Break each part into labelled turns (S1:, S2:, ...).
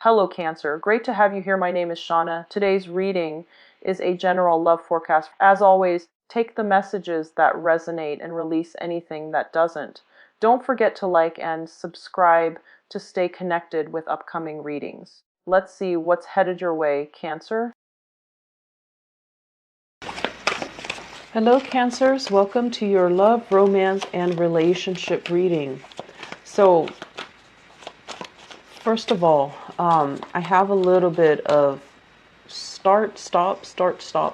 S1: Hello, Cancer. Great to have you here. My name is Shauna. Today's reading is a general love forecast. As always, take the messages that resonate and release anything that doesn't. Don't forget to like and subscribe to stay connected with upcoming readings. Let's see what's headed your way, Cancer. Hello, Cancers. Welcome to your love, romance, and relationship reading. So, first of all, I have a little bit of start, stop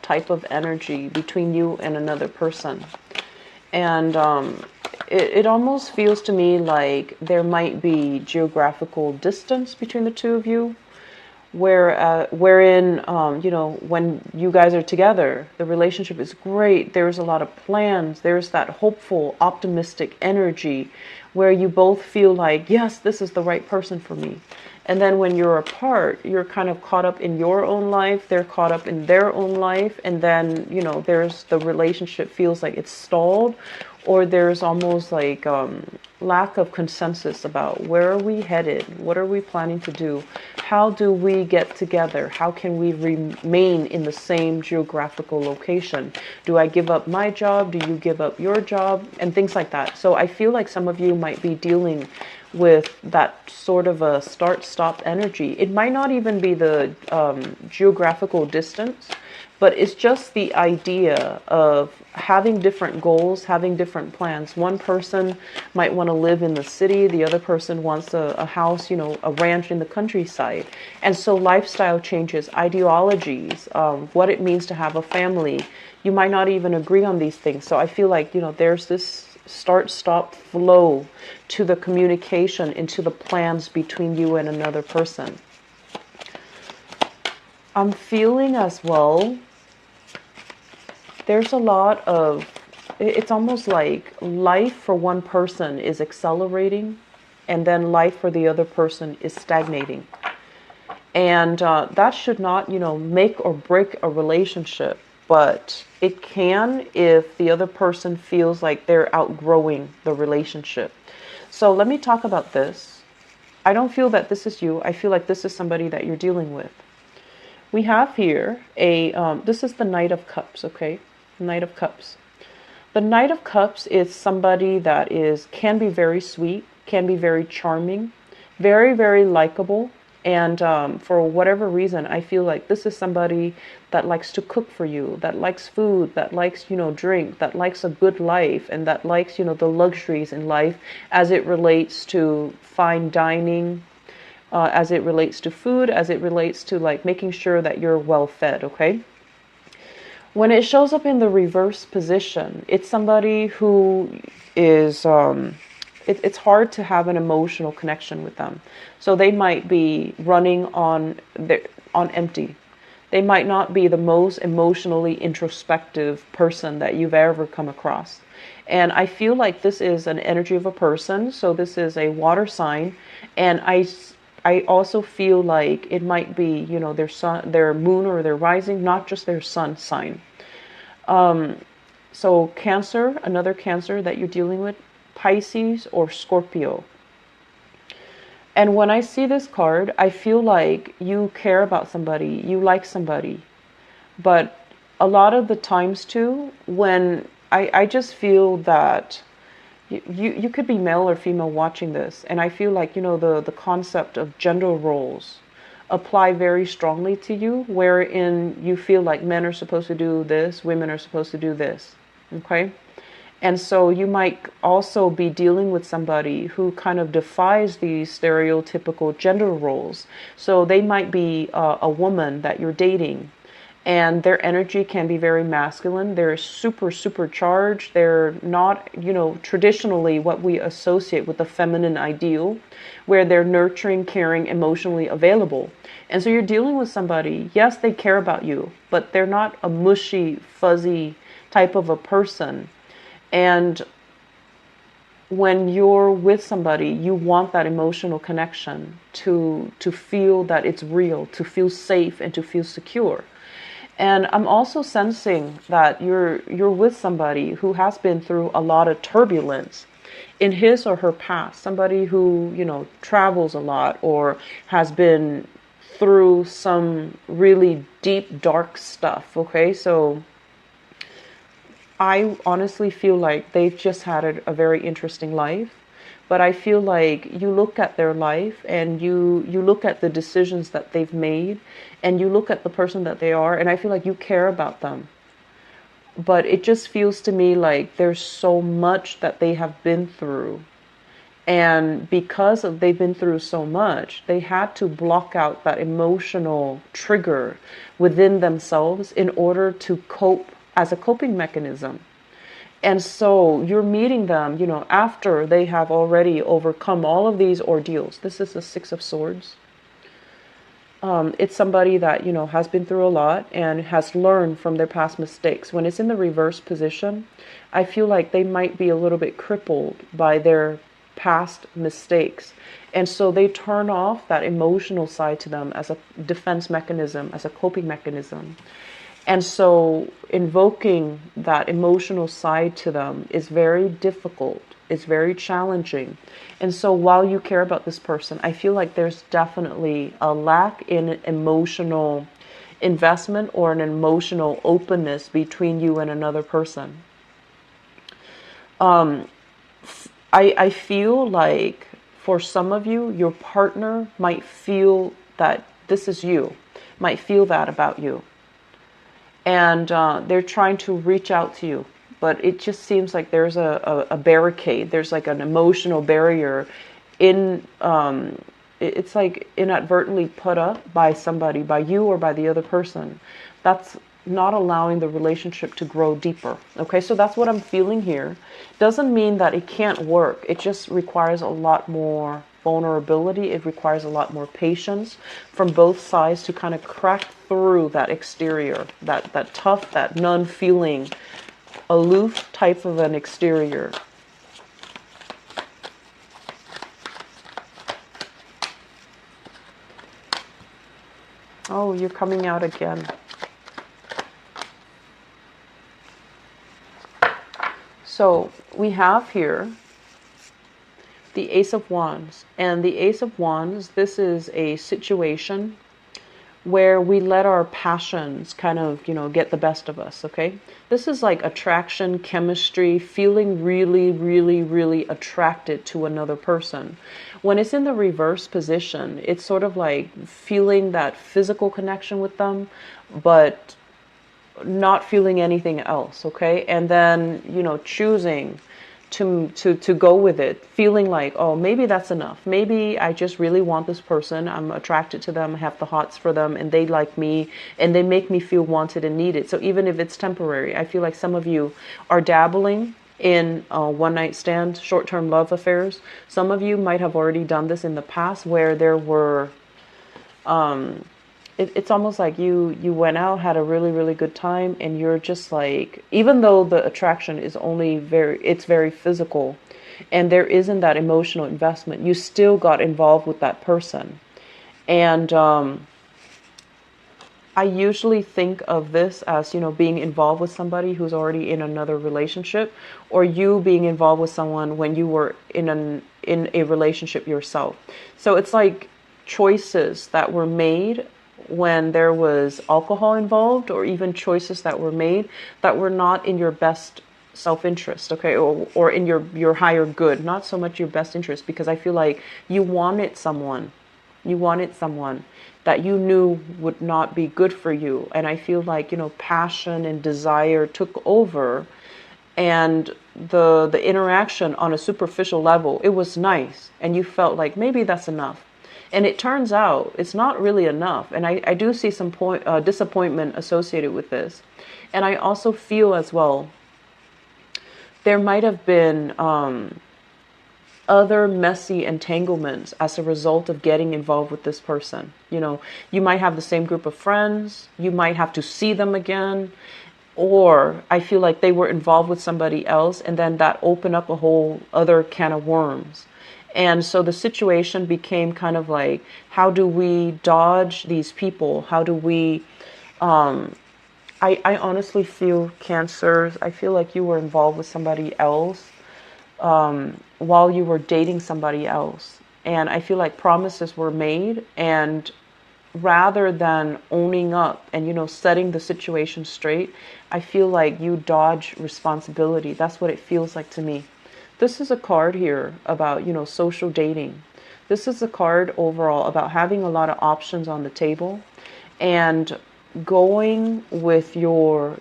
S1: type of energy between you and another person. And it almost feels to me like there might be geographical distance between the two of you, wherein, when you guys are together, the relationship is great. There's a lot of plans. There's that hopeful, optimistic energy where you both feel like, yes, this is the right person for me. And then when you're apart, you're kind of caught up in your own life. They're caught up in their own life. And then, there's the relationship feels like it's stalled, or there's almost like lack of consensus about where are we headed? What are we planning to do? How do we get together? How can we remain in the same geographical location? Do I give up my job? Do you give up your job? And things like that. So I feel like some of you might be dealing with that sort of a start-stop energy. It might not even be the geographical distance, but it's just the idea of having different goals, having different plans. One person might want to live in the city. The other person wants a house, a ranch in the countryside. And so lifestyle changes, ideologies, what it means to have a family. You might not even agree on these things. So I feel like, there's this start-stop flow to the communication, into the plans between you and another person. I'm feeling as well, there's a lot of, it's almost like life for one person is accelerating and then life for the other person is stagnating. And that should not, make or break a relationship. But it can if the other person feels like they're outgrowing the relationship. So let me talk about this. I don't feel that this is you. I feel like this is somebody that you're dealing with. We have here this is the Knight of Cups, okay? Knight of Cups. The Knight of Cups is somebody that can be very sweet, can be very charming, very, very likable. And for whatever reason, I feel like this is somebody that likes to cook for you, that likes food, that likes, drink, that likes a good life, and that likes, the luxuries in life as it relates to fine dining, as it relates to food, as it relates to like making sure that you're well fed, okay? When it shows up in the reverse position, it's somebody who is... it's hard to have an emotional connection with them. So they might be running on empty. They might not be the most emotionally introspective person that you've ever come across. And I feel like this is an energy of a person. So this is a water sign. And I also feel like it might be, their sun, their moon, or their rising, not just their sun sign. So Cancer, another Cancer that you're dealing with, Pisces or Scorpio. And when I see this card, I feel like you care about somebody, you like somebody. But a lot of the times too, when I just feel that you could be male or female watching this, and I feel like, the concept of gender roles apply very strongly to you, wherein you feel like men are supposed to do this, women are supposed to do this, okay? And so you might also be dealing with somebody who kind of defies these stereotypical gender roles. So they might be a woman that you're dating, and their energy can be very masculine. They're super, super charged. They're not, traditionally what we associate with the feminine ideal, where they're nurturing, caring, emotionally available. And so you're dealing with somebody, yes, they care about you, but they're not a mushy, fuzzy type of a person. And when you're with somebody, you want that emotional connection to feel that it's real, to feel safe, and to feel secure. And I'm also sensing that you're with somebody who has been through a lot of turbulence. in his or her past, somebody who, travels a lot or has been through some really deep, dark stuff. Okay, so I honestly feel like they've just had a very interesting life. But I feel like you look at their life and you look at the decisions that they've made and you look at the person that they are, and I feel like you care about them. But it just feels to me like there's so much that they have been through. And because of they've been through so much, they had to block out that emotional trigger within themselves in order to cope as a coping mechanism. And so you're meeting them, after they have already overcome all of these ordeals. This is the Six of Swords. It's somebody that, has been through a lot and has learned from their past mistakes. When it's in the reverse position, I feel like they might be a little bit crippled by their past mistakes. And so they turn off that emotional side to them as a defense mechanism, as a coping mechanism. And so invoking that emotional side to them is very difficult. It's very challenging. And so while you care about this person, I feel like there's definitely a lack in emotional investment or an emotional openness between you and another person. I feel like for some of you, your partner might feel that this is you, might feel that about you. And they're trying to reach out to you. But it just seems like there's a barricade. There's like an emotional barrier it's like inadvertently put up by somebody, by you or by the other person. That's not allowing the relationship to grow deeper. Okay, so that's what I'm feeling here. Doesn't mean that it can't work. It just requires a lot more vulnerability. It requires a lot more patience from both sides to kind of crack through that exterior, that tough, that non-feeling, aloof type of an exterior. Oh, you're coming out again. So we have here the Ace of Wands. And the Ace of Wands, this is a situation where we let our passions kind of, get the best of us, okay? This is like attraction, chemistry, feeling really, really, really attracted to another person. When it's in the reverse position, it's sort of like feeling that physical connection with them, but not feeling anything else, okay? And then, choosing to go with it, feeling like, oh, maybe that's enough. Maybe I just really want this person. I'm attracted to them, I have the hots for them, and they like me, and they make me feel wanted and needed. So even if it's temporary, I feel like some of you are dabbling in one-night stand, short-term love affairs. Some of you might have already done this in the past where there were it's almost like you went out, had a really, really good time, and you're just like, even though the attraction is it's very physical, and there isn't that emotional investment, you still got involved with that person. And I usually think of this as, being involved with somebody who's already in another relationship, or you being involved with someone when you were in a relationship yourself. So it's like choices that were made when there was alcohol involved, or even choices that were made that were not in your best self-interest, okay, or in your higher good, not so much your best interest, because I feel like you wanted someone that you knew would not be good for you. And I feel like, passion and desire took over, and the interaction on a superficial level, it was nice, and you felt like maybe that's enough. And it turns out it's not really enough. And I do see some disappointment associated with this. And I also feel as well, there might have been other messy entanglements as a result of getting involved with this person. You might have the same group of friends. You might have to see them again. Or I feel like they were involved with somebody else, and then that opened up a whole other can of worms. And so the situation became kind of like, how do we dodge these people? How do we, I honestly feel, Cancer, I feel like you were involved with somebody else while you were dating somebody else. And I feel like promises were made, and rather than owning up and, setting the situation straight, I feel like you dodge responsibility. That's what it feels like to me. This is a card here about, social dating. This is a card overall about having a lot of options on the table and going with your,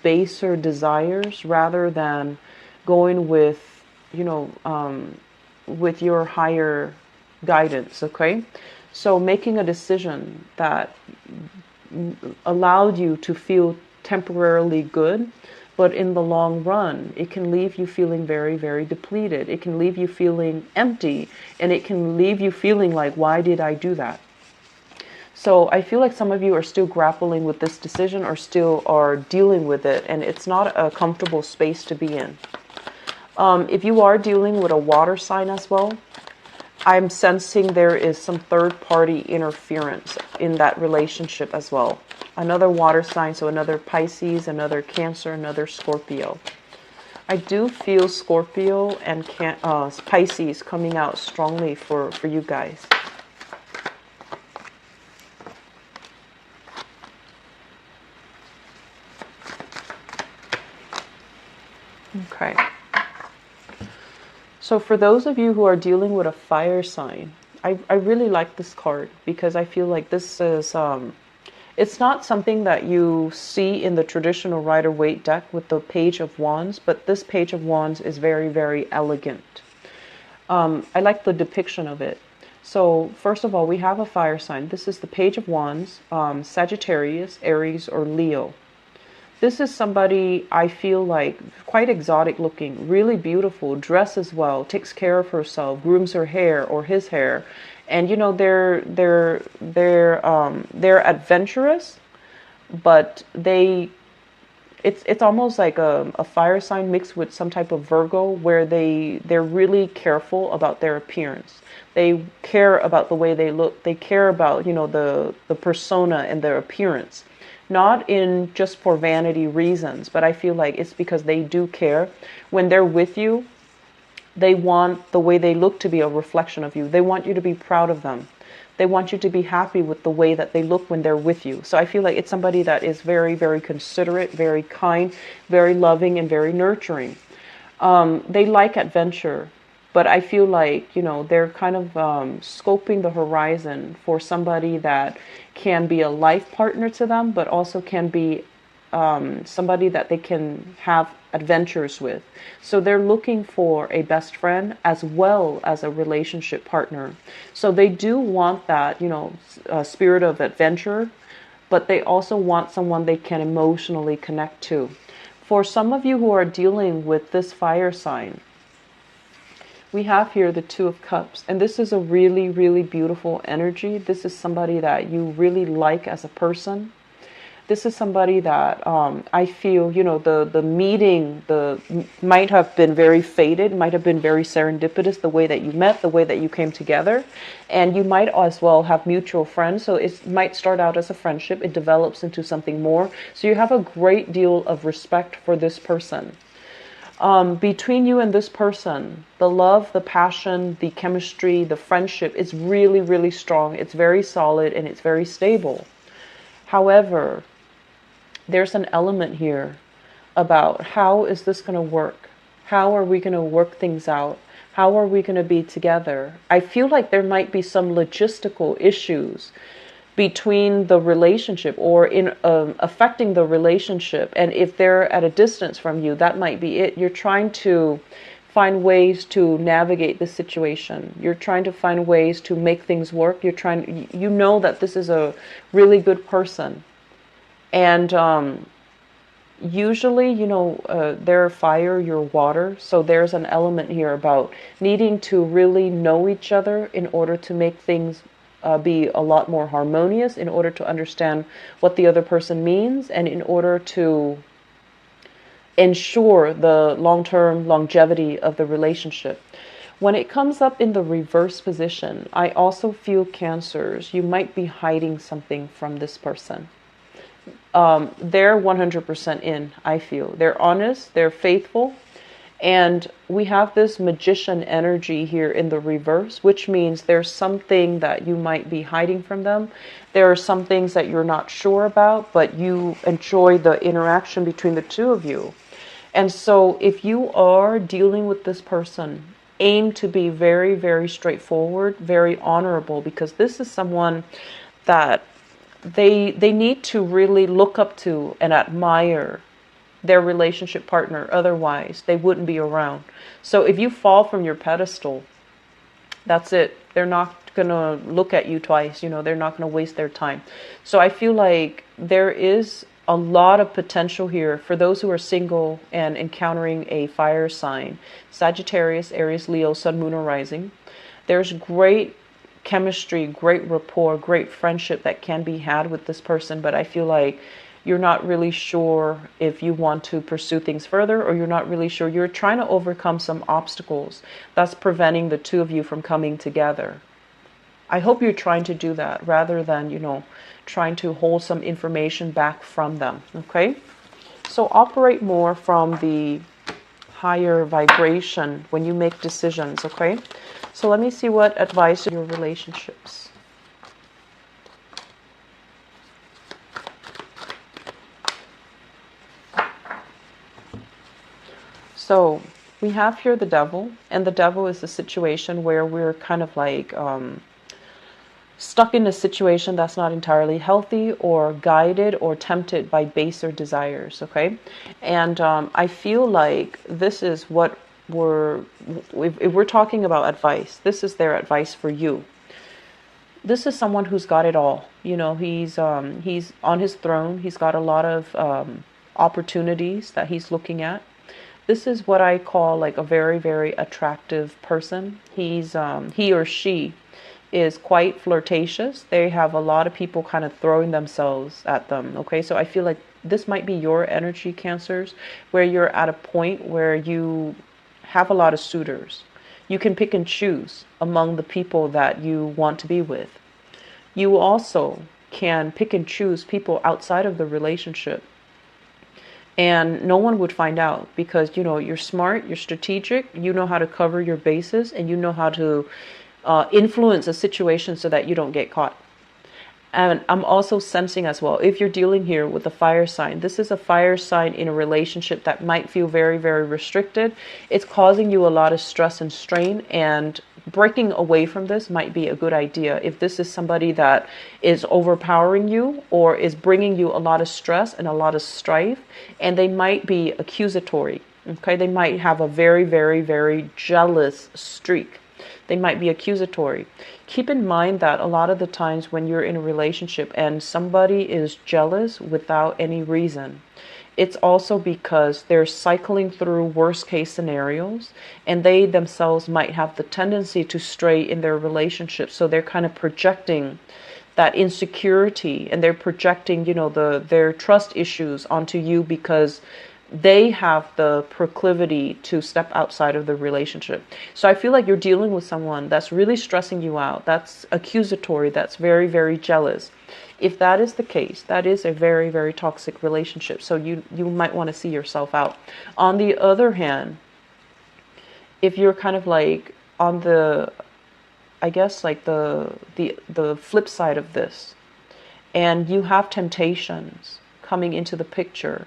S1: baser desires rather than going with your higher guidance, okay? So making a decision that allowed you to feel temporarily good, but in the long run, it can leave you feeling very, very depleted. It can leave you feeling empty, and it can leave you feeling like, why did I do that? So I feel like some of you are still grappling with this decision or still are dealing with it, and it's not a comfortable space to be in. If you are dealing with a water sign as well, I'm sensing there is some third-party interference in that relationship as well. Another water sign, so another Pisces, another Cancer, another Scorpio. I do feel Scorpio and Pisces coming out strongly for you guys. Okay. So for those of you who are dealing with a fire sign, I really like this card because I feel like this is, it's not something that you see in the traditional Rider-Waite deck with the Page of Wands, but this Page of Wands is very, very elegant. I like the depiction of it. So first of all, we have a fire sign. This is the Page of Wands, Sagittarius, Aries, or Leo. This is somebody I feel like quite exotic looking, really beautiful, dresses well, takes care of herself, grooms her hair or his hair, and they're adventurous, but it's almost like a fire sign mixed with some type of Virgo, where they're really careful about their appearance. They care about the way they look. They care about the persona and their appearance. Not in just for vanity reasons, but I feel like it's because they do care. When they're with you, they want the way they look to be a reflection of you. They want you to be proud of them. They want you to be happy with the way that they look when they're with you. So I feel like it's somebody that is very, very considerate, very kind, very loving, and very nurturing. They like adventure, but I feel like, they're kind of scoping the horizon for somebody that can be a life partner to them, but also can be somebody that they can have adventures with. So they're looking for a best friend as well as a relationship partner. So they do want that, spirit of adventure, but they also want someone they can emotionally connect to. For some of you who are dealing with this fire sign, we have here the Two of Cups, and this is a really, really beautiful energy. This is somebody that you really like as a person. This is somebody that I feel, the meeting might have been very fated, might have been very serendipitous, the way that you met, the way that you came together. And you might as well have mutual friends. So it might start out as a friendship. It develops into something more. So you have a great deal of respect for this person. Between you and this person, the love, the passion, the chemistry, the friendship is really, really strong. It's very solid and it's very stable. However, there's an element here about how is this going to work? How are we going to work things out? How are we going to be together? I feel like there might be some logistical issues between the relationship or in affecting the relationship. And if they're at a distance from you, that might be it. You're trying to find ways to navigate the situation. You're trying to find ways to make things work. You know that this is a really good person. And usually, they're fire, you're water. So there's an element here about needing to really know each other in order to make things be a lot more harmonious, in order to understand what the other person means, and in order to ensure the long-term longevity of the relationship. When it comes up in the reverse position, I also feel Cancers, you might be hiding something from this person. They're 100% in, I feel. They're honest, they're faithful, And we have this magician energy here in the reverse, which means there's something that you might be hiding from them. There are some things that you're not sure about, but you enjoy the interaction between the two of you. And so if you are dealing with this person, aim to be very, very straightforward, very honorable, because this is someone that they need to really look up to and admire their relationship partner. Otherwise, they wouldn't be around. So if you fall from your pedestal, that's it. They're not going to look at you twice. They're not going to waste their time. So I feel like there is a lot of potential here for those who are single and encountering a fire sign. Sagittarius, Aries, Leo, Sun, Moon, or Rising. There's great chemistry, great rapport, great friendship that can be had with this person. But I feel like you're not really sure if you want to pursue things further, or you're not really sure. You're trying to overcome some obstacles that's preventing the two of you from coming together. I hope you're trying to do that rather than, trying to hold some information back from them. Okay? So operate more from the higher vibration when you make decisions. Okay? So let me see what advice your relationships. So we have here the devil, and the devil is a situation where we're kind of like stuck in a situation that's not entirely healthy, or guided or tempted by baser desires. Okay, and I feel like this is what if we're talking about advice, this is their advice for you. This is someone who's got it all. He's on his throne. He's got a lot of opportunities that he's looking at. This is what I call like a very, very attractive person. He or she is quite flirtatious. They have a lot of people kind of throwing themselves at them. Okay, so I feel like this might be your energy, Cancers, where you're at a point where you have a lot of suitors. You can pick and choose among the people that you want to be with. You also can pick and choose people outside of the relationship. And no one would find out, because you're smart, you're strategic, you know how to cover your bases, and you know how to influence a situation so that you don't get caught. And I'm also sensing as well, if you're dealing here with a fire sign, this is a fire sign in a relationship that might feel very, very restricted. It's causing you a lot of stress and strain, and breaking away from this might be a good idea. If this is somebody that is overpowering you or is bringing you a lot of stress and a lot of strife, and they might be accusatory. Okay, they might have a very, very, very jealous streak. They might be accusatory. Keep in mind that a lot of the times when you're in a relationship and somebody is jealous without any reason, it's also because they're cycling through worst case scenarios, and they themselves might have the tendency to stray in their relationship. So they're kind of projecting that insecurity, and they're projecting, their trust issues onto you, because they have the proclivity to step outside of the relationship. So I feel like you're dealing with someone that's really stressing you out, that's accusatory, that's very, very jealous. If that is the case, that is a very, very toxic relationship. So you might want to see yourself out. On the other hand, if you're kind of like on the, I guess like the flip side of this, and you have temptations coming into the picture,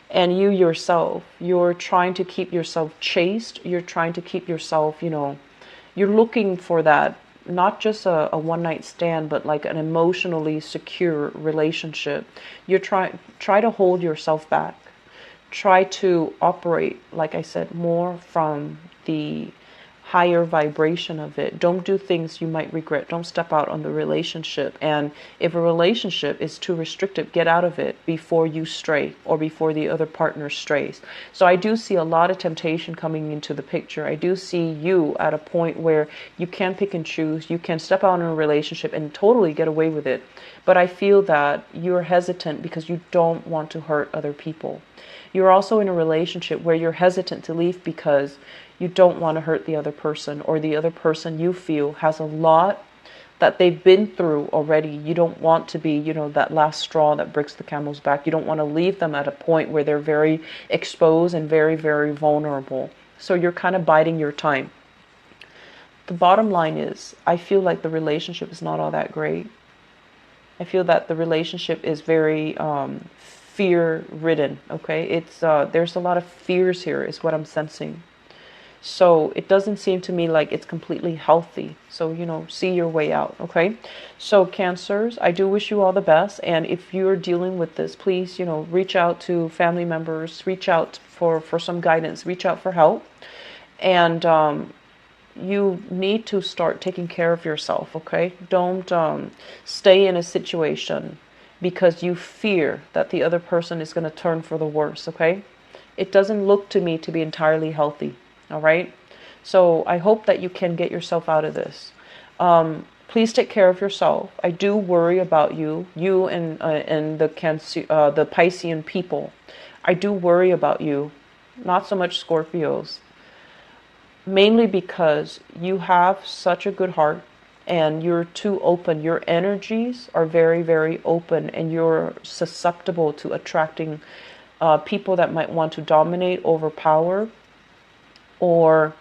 S1: and you yourself, you're trying to keep yourself chaste, you're trying to keep yourself, you're looking for that, not just a one-night stand, but like an emotionally secure relationship. You try to hold yourself back. Try to operate, like I said, more from the higher vibration of it. Don't do things you might regret. Don't step out on the relationship. And if a relationship is too restrictive, get out of it before you stray, or before the other partner strays. So I do see a lot of temptation coming into the picture. I do see you at a point where you can pick and choose. You can step out in a relationship and totally get away with it. But I feel that you're hesitant because you don't want to hurt other people. You're also in a relationship where you're hesitant to leave because you don't want to hurt the other person, or the other person you feel has a lot that they've been through already. You don't want to be, that last straw that breaks the camel's back. You don't want to leave them at a point where they're very exposed and very, very vulnerable. So you're kind of biding your time. The bottom line is, I feel like the relationship is not all that great. I feel that the relationship is very fear-ridden, okay? It's there's a lot of fears here, is what I'm sensing. So it doesn't seem to me like it's completely healthy. So, see your way out, okay? So Cancers, I do wish you all the best. And if you're dealing with this, please, reach out to family members, reach out for some guidance, reach out for help. And you need to start taking care of yourself, okay? Don't stay in a situation because you fear that the other person is going to turn for the worse, okay? It doesn't look to me to be entirely healthy, all right? So I hope that you can get yourself out of this. Please take care of yourself. I do worry about you and the Piscean people. I do worry about you, not so much Scorpios. Mainly because you have such a good heart and you're too open. Your energies are very, very open, and you're susceptible to attracting people that might want to dominate, overpower, or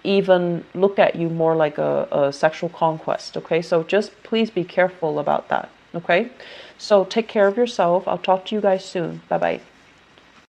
S1: even look at you more like a sexual conquest, okay? So just please be careful about that, okay? So take care of yourself. I'll talk to you guys soon. Bye-bye.